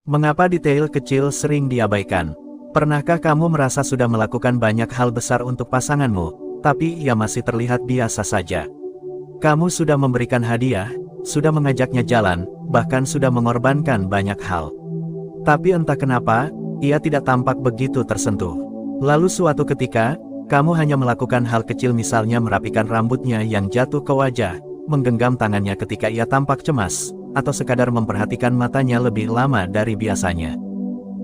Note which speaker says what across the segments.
Speaker 1: Mengapa detail kecil sering diabaikan? Pernahkah kamu merasa sudah melakukan banyak hal besar untuk pasanganmu, tapi ia masih terlihat biasa saja? Kamu sudah memberikan hadiah, sudah mengajaknya jalan, bahkan sudah mengorbankan banyak hal. Tapi entah kenapa, ia tidak tampak begitu tersentuh. Lalu suatu ketika, kamu hanya melakukan hal kecil, misalnya merapikan rambutnya yang jatuh ke wajah, menggenggam tangannya ketika ia tampak cemas, atau sekadar memperhatikan matanya lebih lama dari biasanya.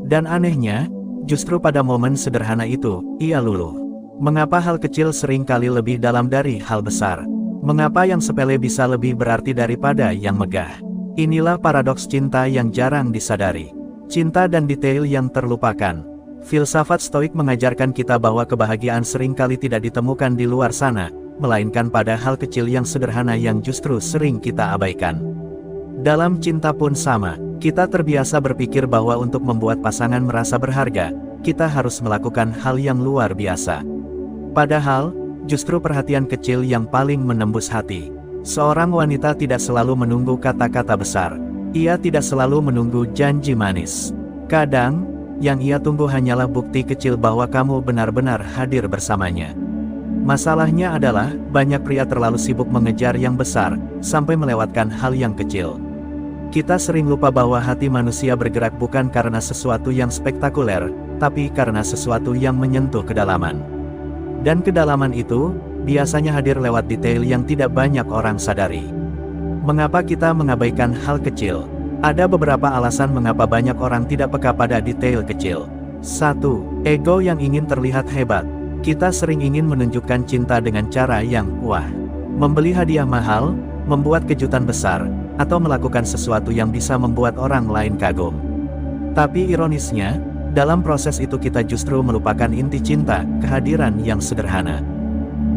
Speaker 1: Dan anehnya, justru pada momen sederhana itu, ia luluh. Mengapa hal kecil sering kali lebih dalam dari hal besar? Mengapa yang sepele bisa lebih berarti daripada yang megah? Inilah paradoks cinta yang jarang disadari. Cinta dan detail yang terlupakan. Filsafat Stoik mengajarkan kita bahwa kebahagiaan seringkali tidak ditemukan di luar sana, melainkan pada hal kecil yang sederhana yang justru sering kita abaikan. Dalam cinta pun sama, kita terbiasa berpikir bahwa untuk membuat pasangan merasa berharga, kita harus melakukan hal yang luar biasa. Padahal, justru perhatian kecil yang paling menembus hati. Seorang wanita tidak selalu menunggu kata-kata besar. Ia tidak selalu menunggu janji manis. Kadang, yang ia tunggu hanyalah bukti kecil bahwa kamu benar-benar hadir bersamanya. Masalahnya adalah, banyak pria terlalu sibuk mengejar yang besar, sampai melewatkan hal yang kecil. Kita sering lupa bahwa hati manusia bergerak bukan karena sesuatu yang spektakuler, tapi karena sesuatu yang menyentuh kedalaman. Dan kedalaman itu, biasanya hadir lewat detail yang tidak banyak orang sadari. Mengapa kita mengabaikan hal kecil? Ada beberapa alasan mengapa banyak orang tidak peka pada detail kecil. 1. Ego yang ingin terlihat hebat. Kita sering ingin menunjukkan cinta dengan cara yang wah. Membeli hadiah mahal, membuat kejutan besar, atau melakukan sesuatu yang bisa membuat orang lain kagum. Tapi ironisnya, dalam proses itu kita justru melupakan inti cinta, kehadiran yang sederhana.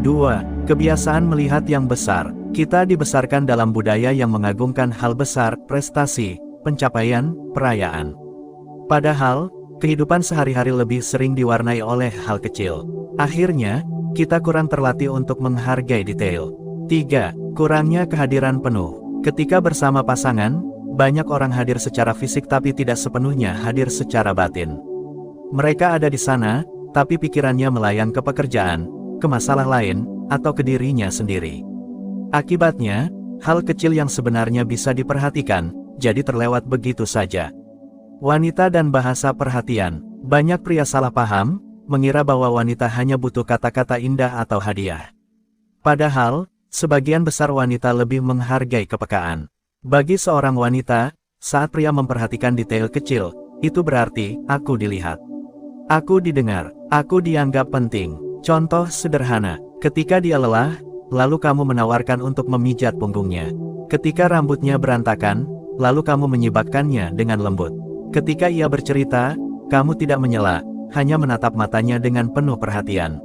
Speaker 1: 2. Kebiasaan melihat yang besar. Kita dibesarkan dalam budaya yang mengagungkan hal besar, prestasi, pencapaian, perayaan. Padahal, kehidupan sehari-hari lebih sering diwarnai oleh hal kecil. Akhirnya, kita kurang terlatih untuk menghargai detail. 3. Kurangnya kehadiran penuh. Ketika bersama pasangan, banyak orang hadir secara fisik tapi tidak sepenuhnya hadir secara batin. Mereka ada di sana, tapi pikirannya melayang ke pekerjaan, ke masalah lain, atau ke dirinya sendiri. Akibatnya, hal kecil yang sebenarnya bisa diperhatikan, jadi terlewat begitu saja. Wanita dan bahasa perhatian. Banyak pria salah paham, mengira bahwa wanita hanya butuh kata-kata indah atau hadiah. Padahal, sebagian besar wanita lebih menghargai kepekaan. Bagi seorang wanita, saat pria memperhatikan detail kecil, itu berarti, aku dilihat. Aku didengar, aku dianggap penting. Contoh sederhana, ketika dia lelah, lalu kamu menawarkan untuk memijat punggungnya. Ketika rambutnya berantakan, lalu kamu menyibakkannya dengan lembut. Ketika ia bercerita, kamu tidak menyela, hanya menatap matanya dengan penuh perhatian.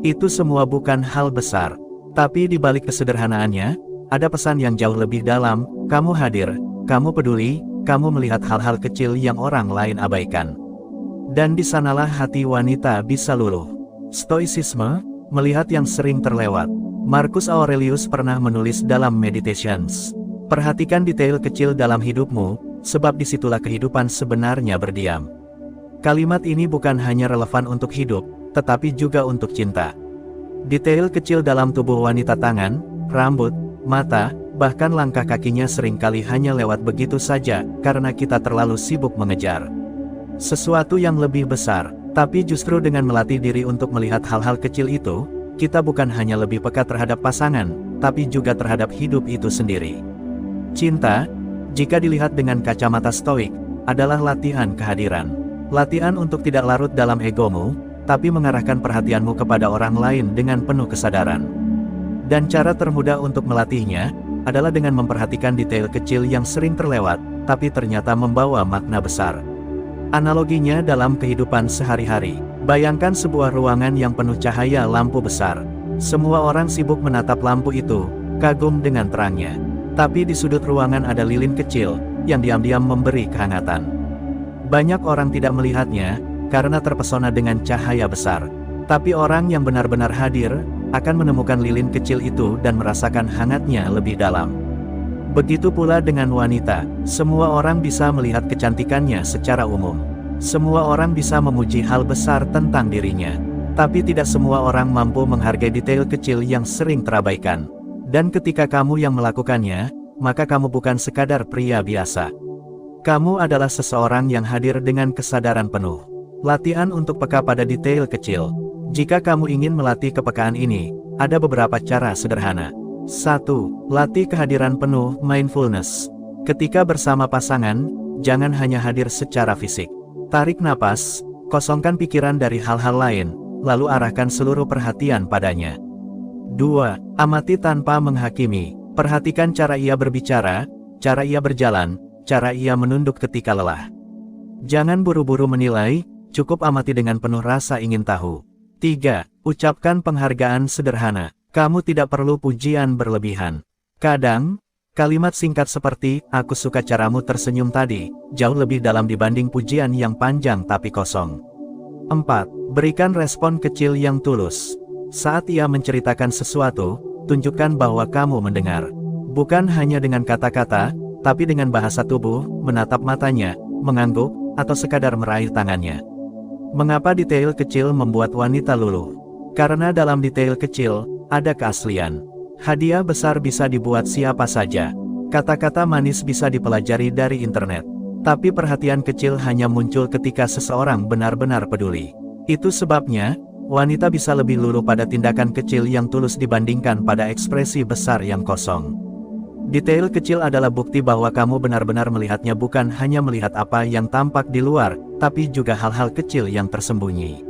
Speaker 1: Itu semua bukan hal besar, tapi di balik kesederhanaannya, ada pesan yang jauh lebih dalam. Kamu hadir, kamu peduli, kamu melihat hal-hal kecil yang orang lain abaikan. Dan di sanalah hati wanita bisa luluh. Stoicisme, melihat yang sering terlewat. Marcus Aurelius pernah menulis dalam Meditations, perhatikan detail kecil dalam hidupmu, sebab disitulah kehidupan sebenarnya berdiam. Kalimat ini bukan hanya relevan untuk hidup, tetapi juga untuk cinta. Detail kecil dalam tubuh wanita, tangan, rambut, mata, bahkan langkah kakinya seringkali hanya lewat begitu saja, karena kita terlalu sibuk mengejar sesuatu yang lebih besar. Tapi justru dengan melatih diri untuk melihat hal-hal kecil itu, kita bukan hanya lebih peka terhadap pasangan, tapi juga terhadap hidup itu sendiri. Cinta, jika dilihat dengan kacamata stoik, adalah latihan kehadiran. Latihan untuk tidak larut dalam egomu, tapi mengarahkan perhatianmu kepada orang lain dengan penuh kesadaran. Dan cara termudah untuk melatihnya, adalah dengan memperhatikan detail kecil yang sering terlewat, tapi ternyata membawa makna besar. Analoginya dalam kehidupan sehari-hari. Bayangkan sebuah ruangan yang penuh cahaya lampu besar. Semua orang sibuk menatap lampu itu, kagum dengan terangnya. Tapi di sudut ruangan ada lilin kecil, yang diam-diam memberi kehangatan. Banyak orang tidak melihatnya, karena terpesona dengan cahaya besar. Tapi orang yang benar-benar hadir, akan menemukan lilin kecil itu dan merasakan hangatnya lebih dalam. Begitu pula dengan wanita, semua orang bisa melihat kecantikannya secara umum. Semua orang bisa memuji hal besar tentang dirinya. Tapi tidak semua orang mampu menghargai detail kecil yang sering terabaikan. Dan ketika kamu yang melakukannya, maka kamu bukan sekadar pria biasa. Kamu adalah seseorang yang hadir dengan kesadaran penuh. Latihan untuk peka pada detail kecil. Jika kamu ingin melatih kepekaan ini, ada beberapa cara sederhana. 1. Latih kehadiran penuh mindfulness. Ketika bersama pasangan, jangan hanya hadir secara fisik. Tarik napas, kosongkan pikiran dari hal-hal lain, lalu arahkan seluruh perhatian padanya. 2. Amati tanpa menghakimi. Perhatikan cara ia berbicara, cara ia berjalan, cara ia menunduk ketika lelah. Jangan buru-buru menilai, cukup amati dengan penuh rasa ingin tahu. 3. Ucapkan penghargaan sederhana. Kamu tidak perlu pujian berlebihan. Kadang, kalimat singkat seperti, "Aku suka caramu tersenyum tadi," jauh lebih dalam dibanding pujian yang panjang tapi kosong. 4. Berikan respon kecil yang tulus. Saat ia menceritakan sesuatu, tunjukkan bahwa kamu mendengar. Bukan hanya dengan kata-kata, tapi dengan bahasa tubuh, menatap matanya, mengangguk, atau sekadar meraih tangannya. Mengapa detail kecil membuat wanita luluh? Karena dalam detail kecil, ada keaslian. Hadiah besar bisa dibuat siapa saja. Kata-kata manis bisa dipelajari dari internet. Tapi perhatian kecil hanya muncul ketika seseorang benar-benar peduli. Itu sebabnya, wanita bisa lebih luluh pada tindakan kecil yang tulus dibandingkan pada ekspresi besar yang kosong. Detail kecil adalah bukti bahwa kamu benar-benar melihatnya, bukan hanya melihat apa yang tampak di luar, tapi juga hal-hal kecil yang tersembunyi.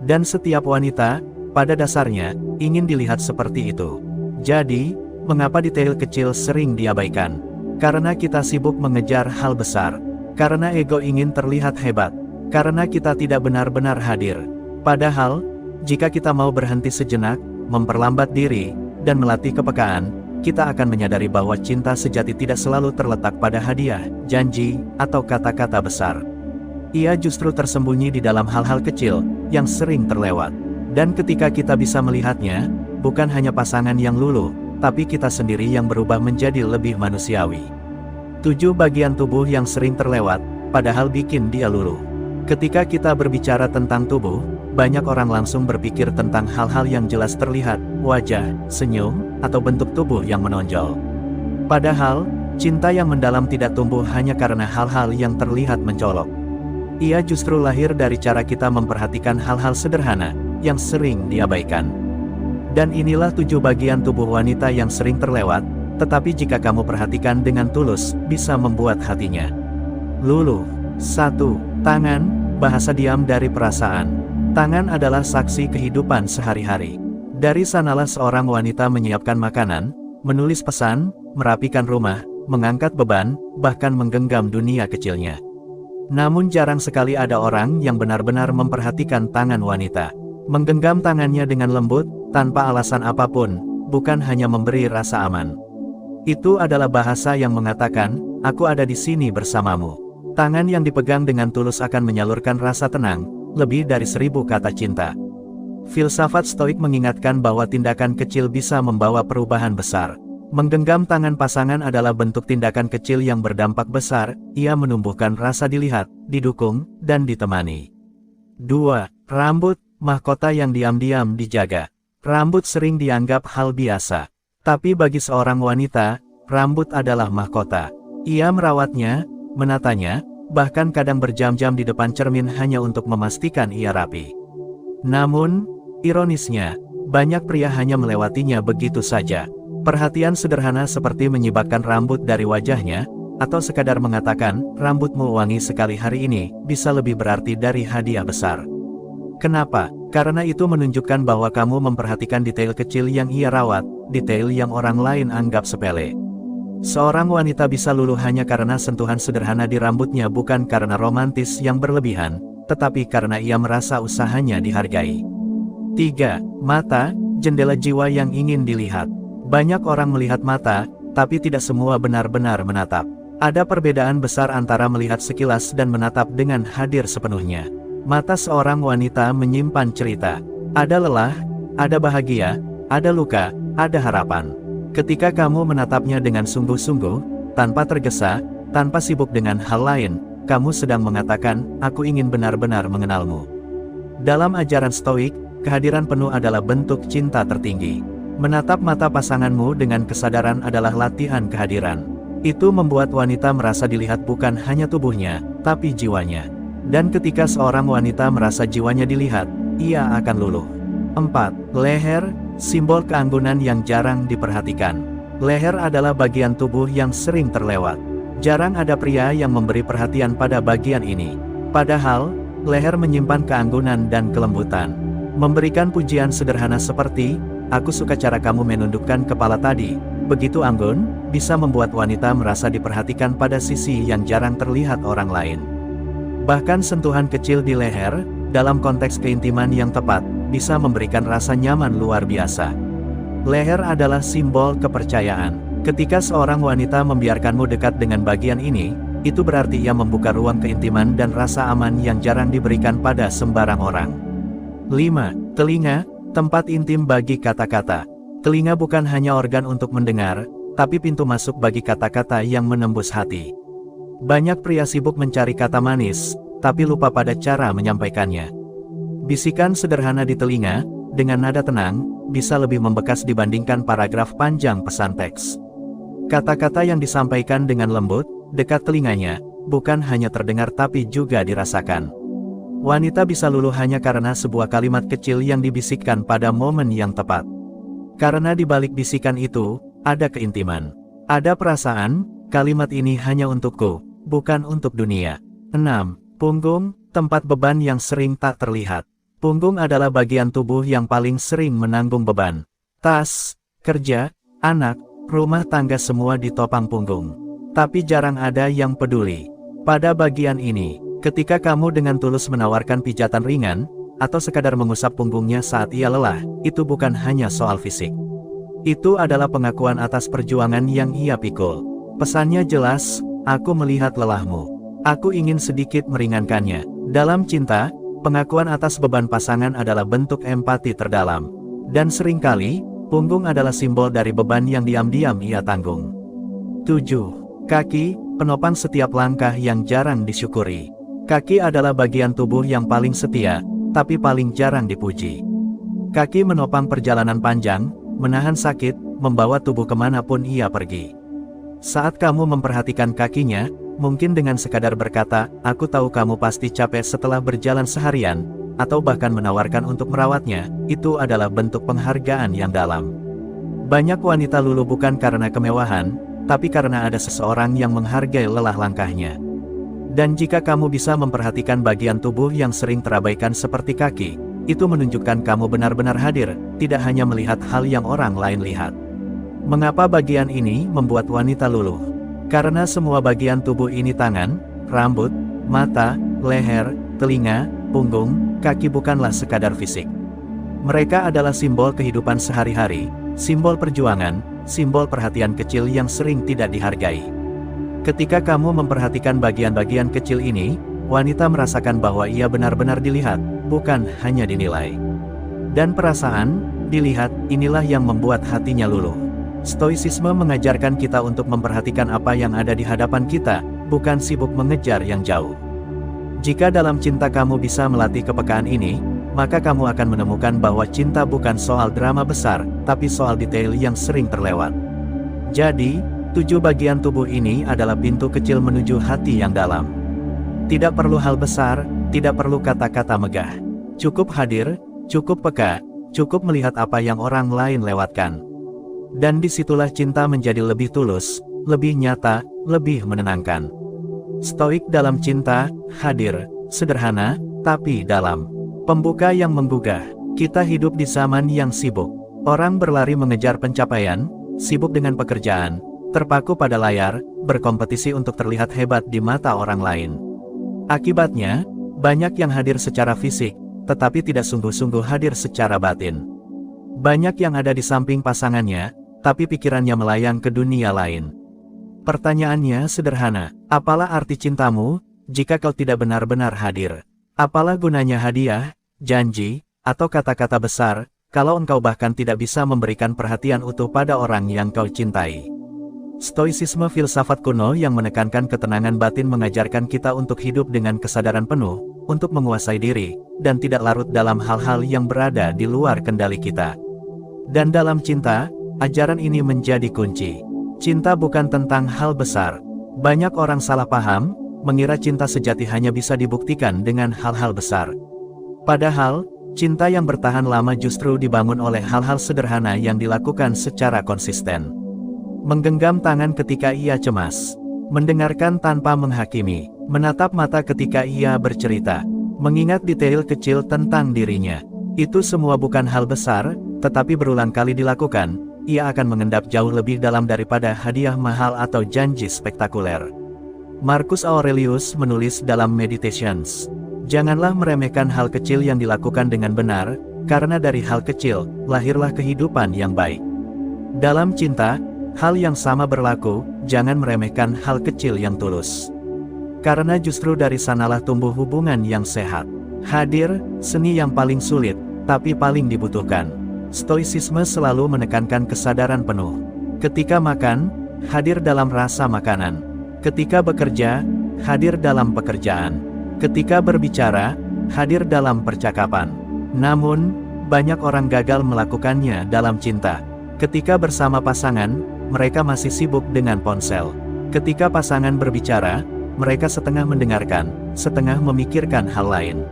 Speaker 1: Dan setiap wanita, pada dasarnya, ingin dilihat seperti itu. Jadi, mengapa detail kecil sering diabaikan? Karena kita sibuk mengejar hal besar. Karena ego ingin terlihat hebat. Karena kita tidak benar-benar hadir. Padahal, jika kita mau berhenti sejenak, memperlambat diri, dan melatih kepekaan, kita akan menyadari bahwa cinta sejati tidak selalu terletak pada hadiah, janji, atau kata-kata besar. Ia justru tersembunyi di dalam hal-hal kecil, yang sering terlewat. Dan ketika kita bisa melihatnya, bukan hanya pasangan yang luluh, tapi kita sendiri yang berubah menjadi lebih manusiawi. 7 bagian tubuh yang sering terlewat, padahal bikin dia luluh. Ketika kita berbicara tentang tubuh, banyak orang langsung berpikir tentang hal-hal yang jelas terlihat, wajah, senyum, atau bentuk tubuh yang menonjol. Padahal, cinta yang mendalam tidak tumbuh hanya karena hal-hal yang terlihat mencolok. Ia justru lahir dari cara kita memperhatikan hal-hal sederhana, yang sering diabaikan. Dan inilah 7 bagian tubuh wanita yang sering terlewat, tetapi jika kamu perhatikan dengan tulus, bisa membuat hatinya luluh. 1. Tangan, bahasa diam dari perasaan. Tangan adalah saksi kehidupan sehari-hari. Dari sanalah seorang wanita menyiapkan makanan, menulis pesan, merapikan rumah, mengangkat beban, bahkan menggenggam dunia kecilnya. Namun jarang sekali ada orang yang benar-benar memperhatikan tangan wanita. Menggenggam tangannya dengan lembut, tanpa alasan apapun, bukan hanya memberi rasa aman. Itu adalah bahasa yang mengatakan, "Aku ada di sini bersamamu." Tangan yang dipegang dengan tulus akan menyalurkan rasa tenang, lebih dari 1000 kata cinta. Filsafat Stoik mengingatkan bahwa tindakan kecil bisa membawa perubahan besar. Menggenggam tangan pasangan adalah bentuk tindakan kecil yang berdampak besar, ia menumbuhkan rasa dilihat, didukung, dan ditemani. 2. Rambut, mahkota yang diam-diam dijaga. Rambut sering dianggap hal biasa. Tapi bagi seorang wanita, rambut adalah mahkota. Ia merawatnya, menatanya, bahkan kadang berjam-jam di depan cermin hanya untuk memastikan ia rapi. Namun, ironisnya, banyak pria hanya melewatinya begitu saja. Perhatian sederhana seperti menyibakkan rambut dari wajahnya, atau sekadar mengatakan, "Rambutmu wangi sekali hari ini," bisa lebih berarti dari hadiah besar. Kenapa? Karena itu menunjukkan bahwa kamu memperhatikan detail kecil yang ia rawat, detail yang orang lain anggap sepele. Seorang wanita bisa luluh hanya karena sentuhan sederhana di rambutnya, bukan karena romantis yang berlebihan, tetapi karena ia merasa usahanya dihargai. 3. Mata, jendela jiwa yang ingin dilihat. Banyak orang melihat mata, tapi tidak semua benar-benar menatap. Ada perbedaan besar antara melihat sekilas dan menatap dengan hadir sepenuhnya. Mata seorang wanita menyimpan cerita. Ada lelah, ada bahagia, ada luka, ada harapan. Ketika kamu menatapnya dengan sungguh-sungguh, tanpa tergesa, tanpa sibuk dengan hal lain, kamu sedang mengatakan, "Aku ingin benar-benar mengenalmu." Dalam ajaran Stoik, kehadiran penuh adalah bentuk cinta tertinggi. Menatap mata pasanganmu dengan kesadaran adalah latihan kehadiran. Itu membuat wanita merasa dilihat bukan hanya tubuhnya, tapi jiwanya. Dan ketika seorang wanita merasa jiwanya dilihat, ia akan luluh. 4. Leher, simbol keanggunan yang jarang diperhatikan. Leher adalah bagian tubuh yang sering terlewat. Jarang ada pria yang memberi perhatian pada bagian ini. Padahal, leher menyimpan keanggunan dan kelembutan. Memberikan pujian sederhana seperti, "Aku suka cara kamu menundukkan kepala tadi, begitu anggun," bisa membuat wanita merasa diperhatikan pada sisi yang jarang terlihat orang lain. Bahkan sentuhan kecil di leher, dalam konteks keintiman yang tepat, bisa memberikan rasa nyaman luar biasa. Leher adalah simbol kepercayaan. Ketika seorang wanita membiarkanmu dekat dengan bagian ini, itu berarti ia membuka ruang keintiman dan rasa aman yang jarang diberikan pada sembarang orang. 5. Telinga, tempat intim bagi kata-kata. Telinga bukan hanya organ untuk mendengar, tapi pintu masuk bagi kata-kata yang menembus hati. Banyak pria sibuk mencari kata manis, tapi lupa pada cara menyampaikannya. Bisikan sederhana di telinga, dengan nada tenang, bisa lebih membekas dibandingkan paragraf panjang pesan teks. Kata-kata yang disampaikan dengan lembut, dekat telinganya, bukan hanya terdengar tapi juga dirasakan. Wanita bisa luluh hanya karena sebuah kalimat kecil yang dibisikkan pada momen yang tepat. Karena di balik bisikan itu, ada keintiman. Ada perasaan, kalimat ini hanya untukku, bukan untuk dunia. 6. Punggung, tempat beban yang sering tak terlihat. Punggung adalah bagian tubuh yang paling sering menanggung beban. Tas, kerja, anak, rumah tangga semua ditopang punggung. Tapi jarang ada yang peduli. Pada bagian ini, ketika kamu dengan tulus menawarkan pijatan ringan, atau sekadar mengusap punggungnya saat ia lelah, itu bukan hanya soal fisik. Itu adalah pengakuan atas perjuangan yang ia pikul. Pesannya jelas, "Aku melihat lelahmu. Aku ingin sedikit meringankannya." Dalam cinta, pengakuan atas beban pasangan adalah bentuk empati terdalam. Dan seringkali, punggung adalah simbol dari beban yang diam-diam ia tanggung. 7. Kaki, penopang setiap langkah yang jarang disyukuri. Kaki adalah bagian tubuh yang paling setia, tapi paling jarang dipuji. Kaki menopang perjalanan panjang, menahan sakit, membawa tubuh kemanapun ia pergi. Saat kamu memperhatikan kakinya, mungkin dengan sekadar berkata, "Aku tahu kamu pasti capek setelah berjalan seharian," atau bahkan menawarkan untuk merawatnya, itu adalah bentuk penghargaan yang dalam. Banyak wanita luluh bukan karena kemewahan, tapi karena ada seseorang yang menghargai lelah langkahnya. Dan jika kamu bisa memperhatikan bagian tubuh yang sering terabaikan seperti kaki, itu menunjukkan kamu benar-benar hadir, tidak hanya melihat hal yang orang lain lihat. Mengapa bagian ini membuat wanita luluh? Karena semua bagian tubuh ini, tangan, rambut, mata, leher, telinga, punggung, kaki bukanlah sekadar fisik. Mereka adalah simbol kehidupan sehari-hari, simbol perjuangan, simbol perhatian kecil yang sering tidak dihargai. Ketika kamu memperhatikan bagian-bagian kecil ini, wanita merasakan bahwa ia benar-benar dilihat, bukan hanya dinilai. Dan perasaan, dilihat, inilah yang membuat hatinya luluh. Stoicisme mengajarkan kita untuk memperhatikan apa yang ada di hadapan kita, bukan sibuk mengejar yang jauh. Jika dalam cinta kamu bisa melatih kepekaan ini, maka kamu akan menemukan bahwa cinta bukan soal drama besar, tapi soal detail yang sering terlewat. Jadi, 7 bagian tubuh ini adalah pintu kecil menuju hati yang dalam. Tidak perlu hal besar, tidak perlu kata-kata megah. Cukup hadir, cukup peka, cukup melihat apa yang orang lain lewatkan. Dan disitulah cinta menjadi lebih tulus, lebih nyata, lebih menenangkan. Stoik dalam cinta, hadir, sederhana, tapi dalam. Pembuka yang menggugah. Kita hidup di zaman yang sibuk. Orang berlari mengejar pencapaian, sibuk dengan pekerjaan, terpaku pada layar, berkompetisi untuk terlihat hebat di mata orang lain. Akibatnya, banyak yang hadir secara fisik, tetapi tidak sungguh-sungguh hadir secara batin. Banyak yang ada di samping pasangannya, tapi pikirannya melayang ke dunia lain. Pertanyaannya sederhana, apalah arti cintamu, jika kau tidak benar-benar hadir? Apalah gunanya hadiah, janji, atau kata-kata besar, kalau engkau bahkan tidak bisa memberikan perhatian utuh pada orang yang kau cintai. Stoicisme filsafat kuno yang menekankan ketenangan batin mengajarkan kita untuk hidup dengan kesadaran penuh, untuk menguasai diri, dan tidak larut dalam hal-hal yang berada di luar kendali kita. Dan dalam cinta, ajaran ini menjadi kunci. Cinta bukan tentang hal besar. Banyak orang salah paham, mengira cinta sejati hanya bisa dibuktikan dengan hal-hal besar. Padahal, cinta yang bertahan lama justru dibangun oleh hal-hal sederhana yang dilakukan secara konsisten. Menggenggam tangan ketika ia cemas, mendengarkan tanpa menghakimi, menatap mata ketika ia bercerita, mengingat detail kecil tentang dirinya. Itu semua bukan hal besar, tetapi berulang kali dilakukan, ia akan mengendap jauh lebih dalam daripada hadiah mahal atau janji spektakuler. Marcus Aurelius menulis dalam Meditations, "Janganlah meremehkan hal kecil yang dilakukan dengan benar, karena dari hal kecil, lahirlah kehidupan yang baik." Dalam cinta, hal yang sama berlaku, jangan meremehkan hal kecil yang tulus. Karena justru dari sanalah tumbuh hubungan yang sehat. Hadir, seni yang paling sulit, tapi paling dibutuhkan. Stoicisme selalu menekankan kesadaran penuh. Ketika makan, hadir dalam rasa makanan. Ketika bekerja, hadir dalam pekerjaan. Ketika berbicara, hadir dalam percakapan. Namun, banyak orang gagal melakukannya dalam cinta. Ketika bersama pasangan, mereka masih sibuk dengan ponsel. Ketika pasangan berbicara, mereka setengah mendengarkan, setengah memikirkan hal lain.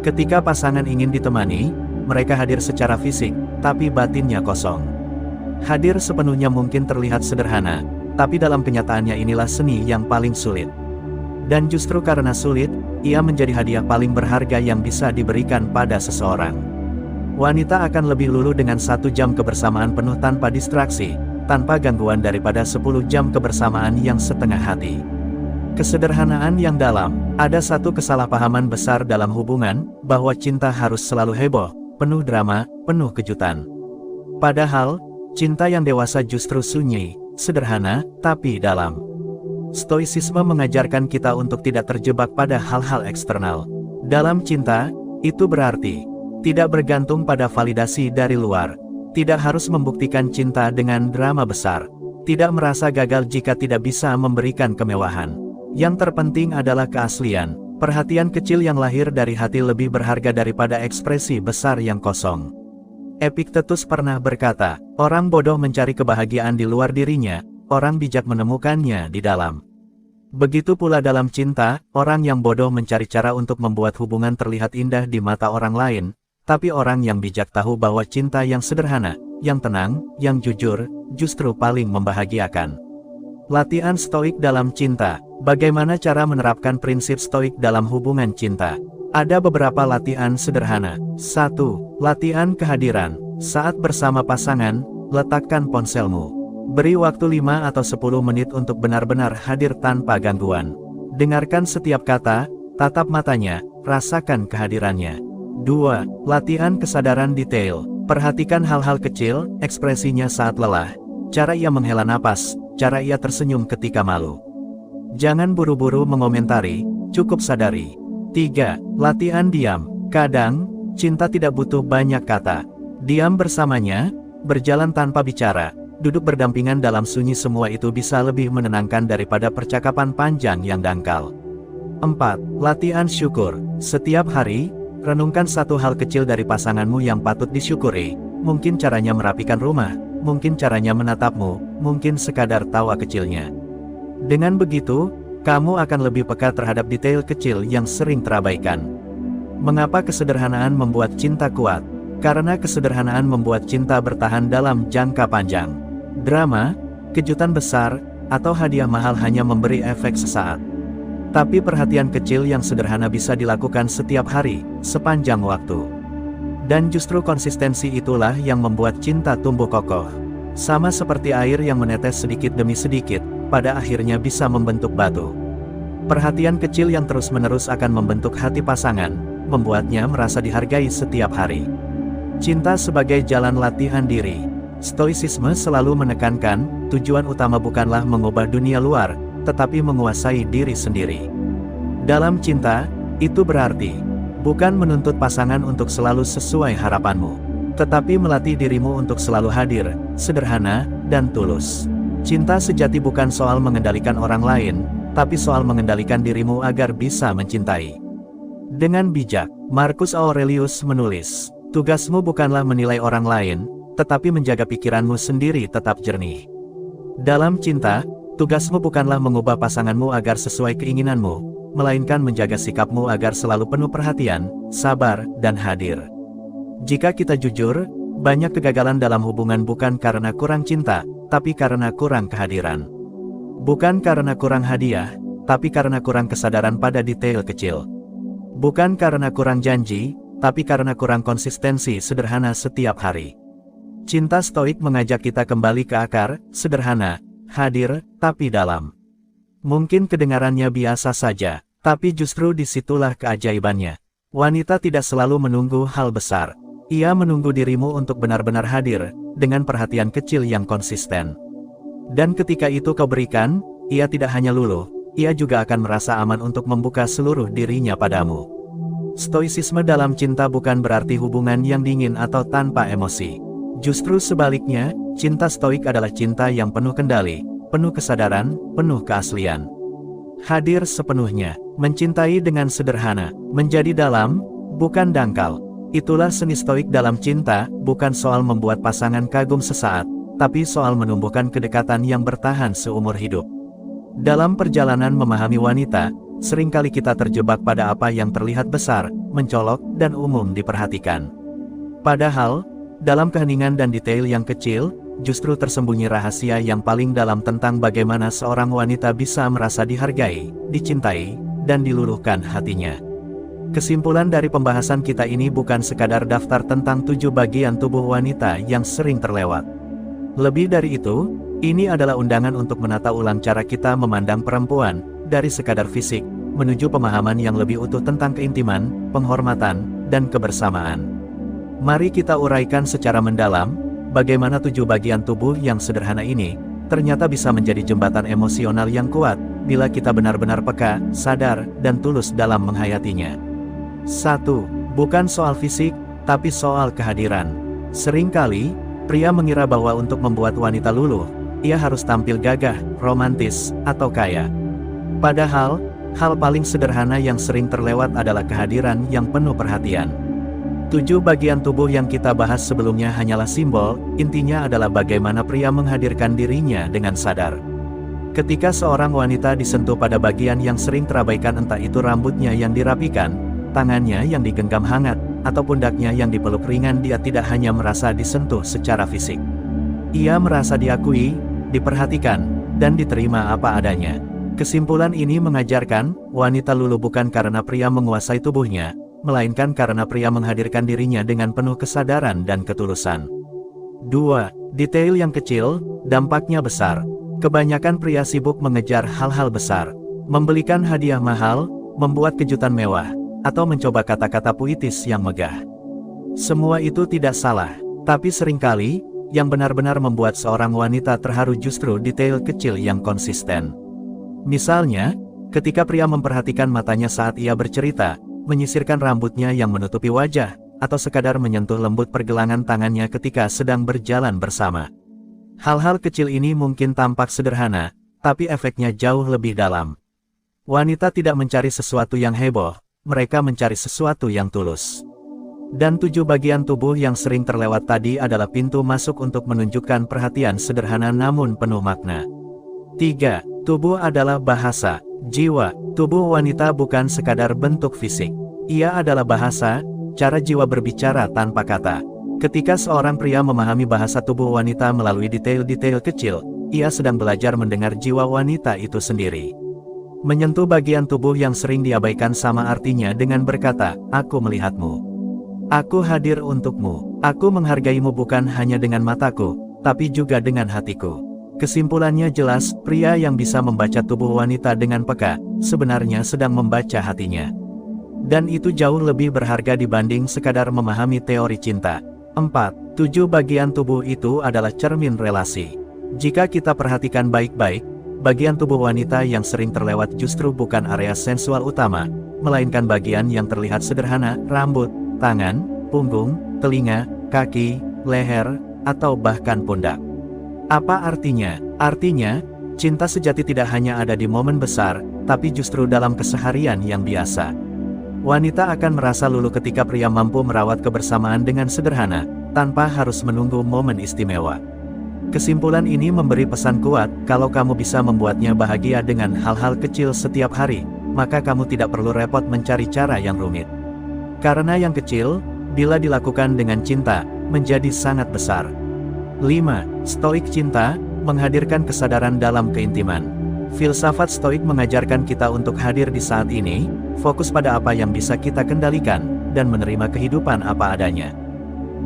Speaker 1: Ketika pasangan ingin ditemani, mereka hadir secara fisik, tapi batinnya kosong. Hadir sepenuhnya mungkin terlihat sederhana, tapi dalam kenyataannya inilah seni yang paling sulit. Dan justru karena sulit, ia menjadi hadiah paling berharga yang bisa diberikan pada seseorang. Wanita akan lebih luluh dengan 1 jam kebersamaan penuh tanpa distraksi, tanpa gangguan daripada 10 jam kebersamaan yang setengah hati. Kesederhanaan yang dalam. Ada satu kesalahpahaman besar dalam hubungan, bahwa cinta harus selalu heboh, penuh drama, penuh kejutan. Padahal, cinta yang dewasa justru sunyi, sederhana, tapi dalam. Stoicisme mengajarkan kita untuk tidak terjebak pada hal-hal eksternal. Dalam cinta, itu berarti tidak bergantung pada validasi dari luar. Tidak harus membuktikan cinta dengan drama besar. Tidak merasa gagal jika tidak bisa memberikan kemewahan. Yang terpenting adalah keaslian. Perhatian kecil yang lahir dari hati lebih berharga daripada ekspresi besar yang kosong. Epictetus pernah berkata, orang bodoh mencari kebahagiaan di luar dirinya, orang bijak menemukannya di dalam. Begitu pula dalam cinta, orang yang bodoh mencari cara untuk membuat hubungan terlihat indah di mata orang lain, tapi orang yang bijak tahu bahwa cinta yang sederhana, yang tenang, yang jujur, justru paling membahagiakan. Latihan stoik dalam cinta. Bagaimana cara menerapkan prinsip stoik dalam hubungan cinta? Ada beberapa latihan sederhana. 1. Latihan kehadiran. Saat bersama pasangan, letakkan ponselmu. Beri waktu 5 atau 10 menit untuk benar-benar hadir tanpa gangguan. Dengarkan setiap kata, tatap matanya, rasakan kehadirannya. 2. Latihan kesadaran detail. Perhatikan hal-hal kecil, ekspresinya saat lelah, cara ia menghela napas, cara ia tersenyum ketika malu. Jangan buru-buru mengomentari, cukup sadari. 3. Latihan diam. Kadang, cinta tidak butuh banyak kata. Diam bersamanya, berjalan tanpa bicara, duduk berdampingan dalam sunyi, semua itu bisa lebih menenangkan daripada percakapan panjang yang dangkal. 4. Latihan syukur. Setiap hari, renungkan satu hal kecil dari pasanganmu yang patut disyukuri. Mungkin caranya merapikan rumah, mungkin caranya menatapmu, mungkin sekadar tawa kecilnya. Dengan begitu, kamu akan lebih peka terhadap detail kecil yang sering terabaikan. Mengapa kesederhanaan membuat cinta kuat? Karena kesederhanaan membuat cinta bertahan dalam jangka panjang. Drama, kejutan besar, atau hadiah mahal hanya memberi efek sesaat. Tapi perhatian kecil yang sederhana bisa dilakukan setiap hari, sepanjang waktu. Dan justru konsistensi itulah yang membuat cinta tumbuh kokoh. Sama seperti air yang menetes sedikit demi sedikit, pada akhirnya bisa membentuk batu. Perhatian kecil yang terus-menerus akan membentuk hati pasangan, membuatnya merasa dihargai setiap hari. Cinta sebagai jalan latihan diri. Stoicisme selalu menekankan, tujuan utama bukanlah mengubah dunia luar, tetapi menguasai diri sendiri. Dalam cinta, itu berarti bukan menuntut pasangan untuk selalu sesuai harapanmu. tetapi melatih dirimu untuk selalu hadir, sederhana, dan tulus. Cinta sejati bukan soal mengendalikan orang lain, tapi soal mengendalikan dirimu agar bisa mencintai. Dengan bijak, Marcus Aurelius menulis, tugasmu bukanlah menilai orang lain, tetapi menjaga pikiranmu sendiri tetap jernih. Dalam cinta, tugasmu bukanlah mengubah pasanganmu agar sesuai keinginanmu, melainkan menjaga sikapmu agar selalu penuh perhatian, sabar, dan hadir. Jika kita jujur, banyak kegagalan dalam hubungan bukan karena kurang cinta, tapi karena kurang kehadiran. Bukan karena kurang hadiah, tapi karena kurang kesadaran pada detail kecil. Bukan karena kurang janji, tapi karena kurang konsistensi sederhana setiap hari. Cinta stoik mengajak kita kembali ke akar, sederhana, hadir, tapi dalam. Mungkin kedengarannya biasa saja, tapi justru disitulah keajaibannya. Wanita tidak selalu menunggu hal besar. Ia menunggu dirimu untuk benar-benar hadir, dengan perhatian kecil yang konsisten. Dan ketika itu kau berikan, ia tidak hanya luluh, ia juga akan merasa aman untuk membuka seluruh dirinya padamu. Stoicisme dalam cinta bukan berarti hubungan yang dingin atau tanpa emosi. Justru sebaliknya, cinta stoik adalah cinta yang penuh kendali, penuh kesadaran, penuh keaslian. Hadir sepenuhnya, mencintai dengan sederhana, menjadi dalam, bukan dangkal. Itulah seni stoik dalam cinta, bukan soal membuat pasangan kagum sesaat, tapi soal menumbuhkan kedekatan yang bertahan seumur hidup. Dalam perjalanan memahami wanita, seringkali kita terjebak pada apa yang terlihat besar, mencolok, dan umum diperhatikan. Padahal, dalam keheningan dan detail yang kecil, justru tersembunyi rahasia yang paling dalam tentang bagaimana seorang wanita bisa merasa dihargai, dicintai, dan diluluhkan hatinya. Kesimpulan dari pembahasan kita ini bukan sekadar daftar tentang 7 bagian tubuh wanita yang sering terlewat. Lebih dari itu, ini adalah undangan untuk menata ulang cara kita memandang perempuan, dari sekadar fisik, menuju pemahaman yang lebih utuh tentang keintiman, penghormatan, dan kebersamaan. Mari kita uraikan secara mendalam, bagaimana 7 bagian tubuh yang sederhana ini, ternyata bisa menjadi jembatan emosional yang kuat, bila kita benar-benar peka, sadar, dan tulus dalam menghayatinya. 1. Bukan soal fisik, tapi soal kehadiran. Seringkali, pria mengira bahwa untuk membuat wanita luluh, ia harus tampil gagah, romantis, atau kaya. Padahal, hal paling sederhana yang sering terlewat adalah kehadiran yang penuh perhatian. 7 bagian tubuh yang kita bahas sebelumnya hanyalah simbol, intinya adalah bagaimana pria menghadirkan dirinya dengan sadar. Ketika seorang wanita disentuh pada bagian yang sering terabaikan, entah itu rambutnya yang dirapikan, tangannya yang digenggam hangat, atau pundaknya yang dipeluk ringan, dia tidak hanya merasa disentuh secara fisik. Ia merasa diakui, diperhatikan, dan diterima apa adanya. Kesimpulan ini mengajarkan, wanita luluh bukan karena pria menguasai tubuhnya, melainkan karena pria menghadirkan dirinya dengan penuh kesadaran dan ketulusan. 2. Detail yang kecil, dampaknya besar. Kebanyakan pria sibuk mengejar hal-hal besar, membelikan hadiah mahal, membuat kejutan mewah, atau mencoba kata-kata puitis yang megah. Semua itu tidak salah, tapi seringkali, yang benar-benar membuat seorang wanita terharu justru detail kecil yang konsisten. Misalnya, ketika pria memperhatikan matanya saat ia bercerita, menyisirkan rambutnya yang menutupi wajah, atau sekadar menyentuh lembut pergelangan tangannya ketika sedang berjalan bersama. Hal-hal kecil ini mungkin tampak sederhana, tapi efeknya jauh lebih dalam. Wanita tidak mencari sesuatu yang heboh, mereka mencari sesuatu yang tulus. Dan 7 bagian tubuh yang sering terlewat tadi adalah pintu masuk untuk menunjukkan perhatian sederhana namun penuh makna. 3. Tubuh adalah bahasa, jiwa. Tubuh wanita bukan sekadar bentuk fisik. Ia adalah bahasa, cara jiwa berbicara tanpa kata. Ketika seorang pria memahami bahasa tubuh wanita melalui detail-detail kecil, ia sedang belajar mendengar jiwa wanita itu sendiri. Menyentuh bagian tubuh yang sering diabaikan sama artinya dengan berkata, "Aku melihatmu. Aku hadir untukmu. Aku menghargaimu bukan hanya dengan mataku, tapi juga dengan hatiku." Kesimpulannya jelas, pria yang bisa membaca tubuh wanita dengan peka, sebenarnya sedang membaca hatinya. Dan itu jauh lebih berharga dibanding sekadar memahami teori cinta. 4. 7 bagian tubuh itu adalah cermin relasi. Jika kita perhatikan baik-baik, bagian tubuh wanita yang sering terlewat justru bukan area sensual utama, melainkan bagian yang terlihat sederhana, rambut, tangan, punggung, telinga, kaki, leher, atau bahkan pundak. Apa artinya? Artinya, cinta sejati tidak hanya ada di momen besar, tapi justru dalam keseharian yang biasa. Wanita akan merasa luluh ketika pria mampu merawat kebersamaan dengan sederhana, tanpa harus menunggu momen istimewa. Kesimpulan ini memberi pesan kuat, kalau kamu bisa membuatnya bahagia dengan hal-hal kecil setiap hari, maka kamu tidak perlu repot mencari cara yang rumit. Karena yang kecil, bila dilakukan dengan cinta, menjadi sangat besar. 5. Stoik cinta, menghadirkan kesadaran dalam keintiman. Filsafat stoik mengajarkan kita untuk hadir di saat ini, fokus pada apa yang bisa kita kendalikan, dan menerima kehidupan apa adanya.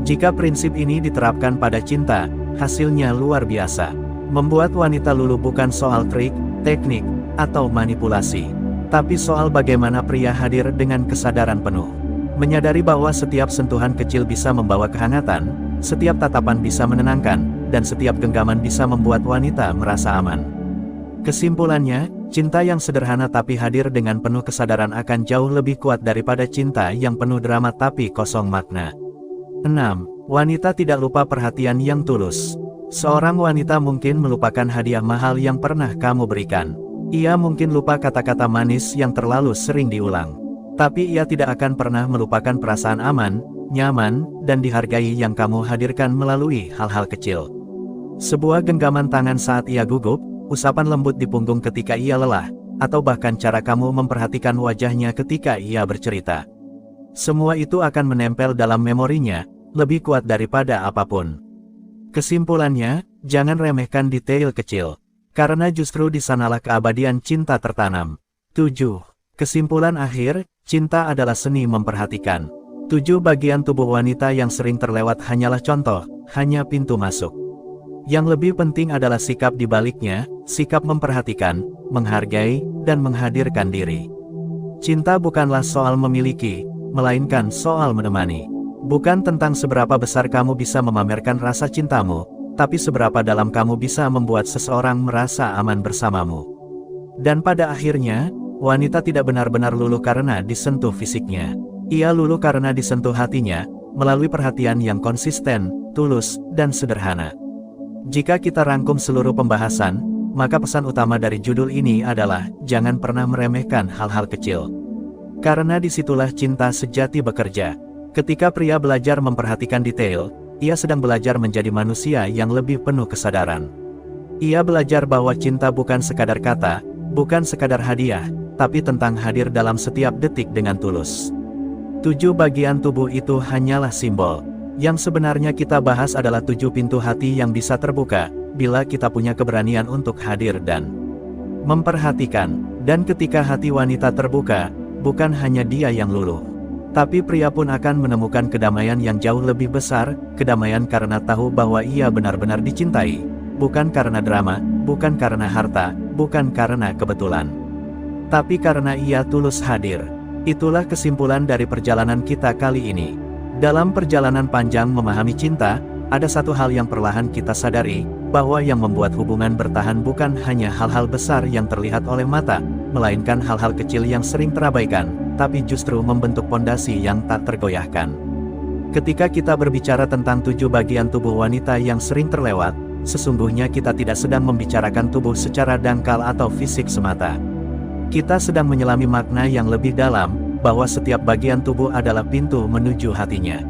Speaker 1: Jika prinsip ini diterapkan pada cinta, hasilnya luar biasa. Membuat wanita luluh bukan soal trik, teknik, atau manipulasi, tapi soal bagaimana pria hadir dengan kesadaran penuh. Menyadari bahwa setiap sentuhan kecil bisa membawa kehangatan, setiap tatapan bisa menenangkan, dan setiap genggaman bisa membuat wanita merasa aman. Kesimpulannya, cinta yang sederhana tapi hadir dengan penuh kesadaran akan jauh lebih kuat daripada cinta yang penuh drama tapi kosong makna. 6. Wanita tidak lupa perhatian yang tulus. Seorang wanita mungkin melupakan hadiah mahal yang pernah kamu berikan. Ia mungkin lupa kata-kata manis yang terlalu sering diulang. Tapi ia tidak akan pernah melupakan perasaan aman, nyaman, dan dihargai yang kamu hadirkan melalui hal-hal kecil. Sebuah genggaman tangan saat ia gugup, usapan lembut di punggung ketika ia lelah, atau bahkan cara kamu memperhatikan wajahnya ketika ia bercerita. Semua itu akan menempel dalam memorinya, lebih kuat daripada apapun. Kesimpulannya, jangan remehkan detail kecil, karena justru di sanalah keabadian cinta tertanam. 7. Kesimpulan akhir, cinta adalah seni memperhatikan. 7 bagian tubuh wanita yang sering terlewat hanyalah contoh, hanya pintu masuk. Yang lebih penting adalah sikap di baliknya, sikap memperhatikan, menghargai, dan menghadirkan diri. Cinta bukanlah soal memiliki, melainkan soal menemani. Bukan tentang seberapa besar kamu bisa memamerkan rasa cintamu, tapi seberapa dalam kamu bisa membuat seseorang merasa aman bersamamu. Dan pada akhirnya, wanita tidak benar-benar luluh karena disentuh fisiknya. Ia luluh karena disentuh hatinya, melalui perhatian yang konsisten, tulus, dan sederhana. Jika kita rangkum seluruh pembahasan, maka pesan utama dari judul ini adalah, jangan pernah meremehkan hal-hal kecil. Karena disitulah cinta sejati bekerja. Ketika pria belajar memperhatikan detail, ia sedang belajar menjadi manusia yang lebih penuh kesadaran. Ia belajar bahwa cinta bukan sekadar kata, bukan sekadar hadiah, tapi tentang hadir dalam setiap detik dengan tulus. 7 bagian tubuh itu hanyalah simbol. Yang sebenarnya kita bahas adalah 7 pintu hati yang bisa terbuka, bila kita punya keberanian untuk hadir dan memperhatikan. Dan ketika hati wanita terbuka, bukan hanya dia yang luluh, tapi pria pun akan menemukan kedamaian yang jauh lebih besar, kedamaian karena tahu bahwa ia benar-benar dicintai, bukan karena drama, bukan karena harta, bukan karena kebetulan, tapi karena ia tulus hadir. Itulah kesimpulan dari perjalanan kita kali ini. Dalam perjalanan panjang memahami cinta, ada satu hal yang perlahan kita sadari, bahwa yang membuat hubungan bertahan bukan hanya hal-hal besar yang terlihat oleh mata, melainkan hal-hal kecil yang sering terabaikan, tapi justru membentuk pondasi yang tak tergoyahkan. Ketika kita berbicara tentang 7 bagian tubuh wanita yang sering terlewat, sesungguhnya kita tidak sedang membicarakan tubuh secara dangkal atau fisik semata. Kita sedang menyelami makna yang lebih dalam, bahwa setiap bagian tubuh adalah pintu menuju hatinya.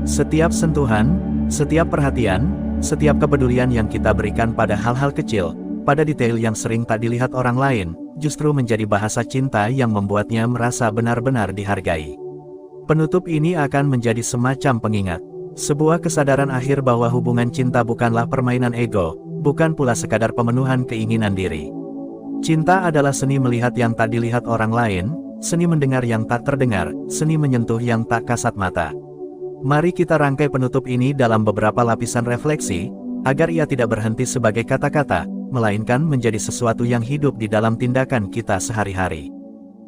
Speaker 1: Setiap sentuhan, setiap perhatian, setiap kepedulian yang kita berikan pada hal-hal kecil, pada detail yang sering tak dilihat orang lain, justru menjadi bahasa cinta yang membuatnya merasa benar-benar dihargai. Penutup ini akan menjadi semacam pengingat. Sebuah kesadaran akhir bahwa hubungan cinta bukanlah permainan ego, bukan pula sekadar pemenuhan keinginan diri. Cinta adalah seni melihat yang tak dilihat orang lain, seni mendengar yang tak terdengar, seni menyentuh yang tak kasat mata. Mari kita rangkai penutup ini dalam beberapa lapisan refleksi, agar ia tidak berhenti sebagai kata-kata, melainkan menjadi sesuatu yang hidup di dalam tindakan kita sehari-hari.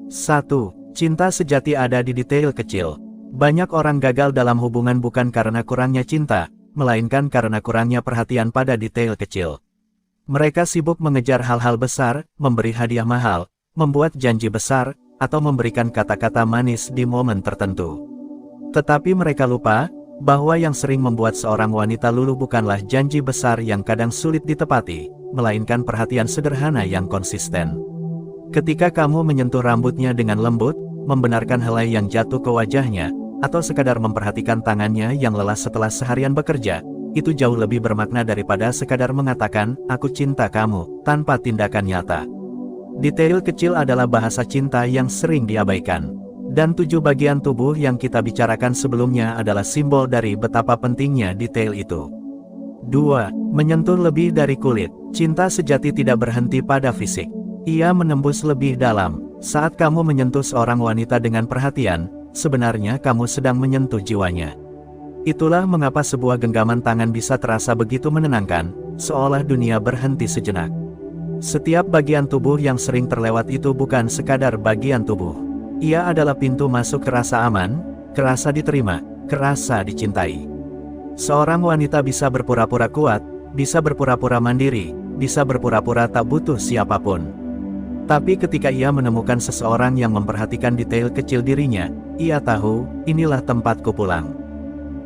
Speaker 1: 1. Cinta sejati ada di detail kecil. Banyak orang gagal dalam hubungan bukan karena kurangnya cinta, melainkan karena kurangnya perhatian pada detail kecil. Mereka sibuk mengejar hal-hal besar, memberi hadiah mahal, membuat janji besar, atau memberikan kata-kata manis di momen tertentu. Tetapi mereka lupa, bahwa yang sering membuat seorang wanita luluh bukanlah janji besar yang kadang sulit ditepati, melainkan perhatian sederhana yang konsisten. Ketika kamu menyentuh rambutnya dengan lembut, membenarkan helai yang jatuh ke wajahnya, atau sekadar memperhatikan tangannya yang lelah setelah seharian bekerja, itu jauh lebih bermakna daripada sekadar mengatakan, "Aku cinta kamu," tanpa tindakan nyata. Detail kecil adalah bahasa cinta yang sering diabaikan. Dan 7 bagian tubuh yang kita bicarakan sebelumnya adalah simbol dari betapa pentingnya detail itu. 2. Menyentuh lebih dari kulit. Cinta sejati tidak berhenti pada fisik. Ia menembus lebih dalam. Saat kamu menyentuh seorang wanita dengan perhatian, sebenarnya kamu sedang menyentuh jiwanya. Itulah mengapa sebuah genggaman tangan bisa terasa begitu menenangkan, seolah dunia berhenti sejenak. Setiap bagian tubuh yang sering terlewat itu bukan sekadar bagian tubuh. Ia adalah pintu masuk ke rasa aman, ke rasa diterima, ke rasa dicintai. Seorang wanita bisa berpura-pura kuat, bisa berpura-pura mandiri, bisa berpura-pura tak butuh siapapun. Tapi ketika ia menemukan seseorang yang memperhatikan detail kecil dirinya, ia tahu, inilah tempatku pulang.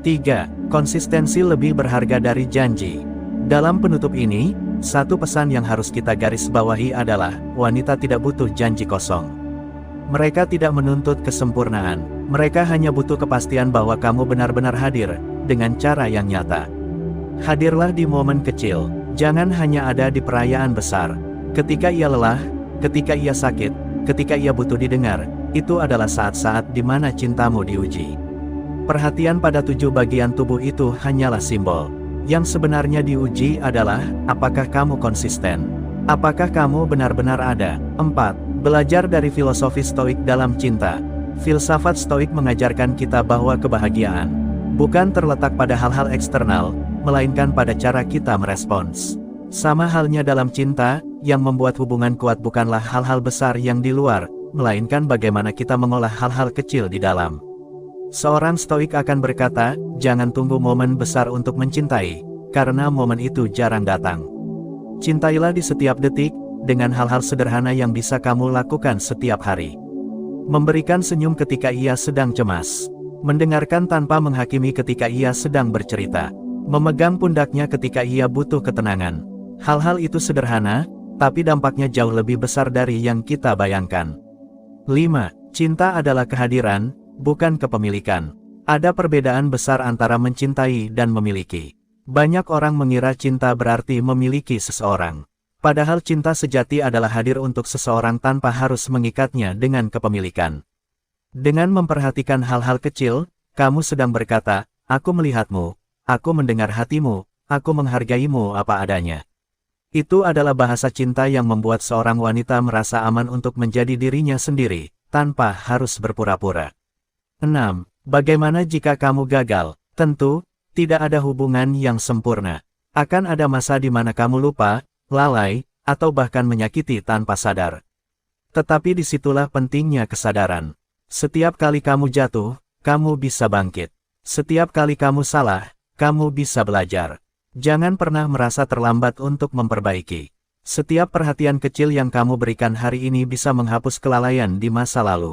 Speaker 1: 3. Konsistensi lebih berharga dari janji. Dalam penutup ini, satu pesan yang harus kita garis bawahi adalah, wanita tidak butuh janji kosong. Mereka tidak menuntut kesempurnaan, mereka hanya butuh kepastian bahwa kamu benar-benar hadir, dengan cara yang nyata. Hadirlah di momen kecil, jangan hanya ada di perayaan besar. Ketika ia lelah, ketika ia sakit, ketika ia butuh didengar, itu adalah saat-saat di mana cintamu diuji. Perhatian pada 7 bagian tubuh itu hanyalah simbol. Yang sebenarnya diuji adalah, apakah kamu konsisten? Apakah kamu benar-benar ada? 4. Belajar dari filosofi stoik dalam cinta. Filsafat stoik mengajarkan kita bahwa kebahagiaan bukan terletak pada hal-hal eksternal, melainkan pada cara kita merespons. Sama halnya dalam cinta, yang membuat hubungan kuat bukanlah hal-hal besar yang di luar, melainkan bagaimana kita mengolah hal-hal kecil di dalam. Seorang stoik akan berkata, jangan tunggu momen besar untuk mencintai, karena momen itu jarang datang. Cintailah di setiap detik, dengan hal-hal sederhana yang bisa kamu lakukan setiap hari. Memberikan senyum ketika ia sedang cemas. Mendengarkan tanpa menghakimi ketika ia sedang bercerita. Memegang pundaknya ketika ia butuh ketenangan. Hal-hal itu sederhana, tapi dampaknya jauh lebih besar dari yang kita bayangkan. 5. Cinta adalah kehadiran, bukan kepemilikan. Ada perbedaan besar antara mencintai dan memiliki. Banyak orang mengira cinta berarti memiliki seseorang. Padahal cinta sejati adalah hadir untuk seseorang tanpa harus mengikatnya dengan kepemilikan. Dengan memperhatikan hal-hal kecil, kamu sedang berkata, aku melihatmu, aku mendengar hatimu, aku menghargaimu apa adanya. Itu adalah bahasa cinta yang membuat seorang wanita merasa aman untuk menjadi dirinya sendiri, tanpa harus berpura-pura. 6. Bagaimana jika kamu gagal? Tentu, tidak ada hubungan yang sempurna. Akan ada masa di mana kamu lupa, lalai, atau bahkan menyakiti tanpa sadar. Tetapi disitulah pentingnya kesadaran. Setiap kali kamu jatuh, kamu bisa bangkit. Setiap kali kamu salah, kamu bisa belajar. Jangan pernah merasa terlambat untuk memperbaiki. Setiap perhatian kecil yang kamu berikan hari ini bisa menghapus kelalaian di masa lalu.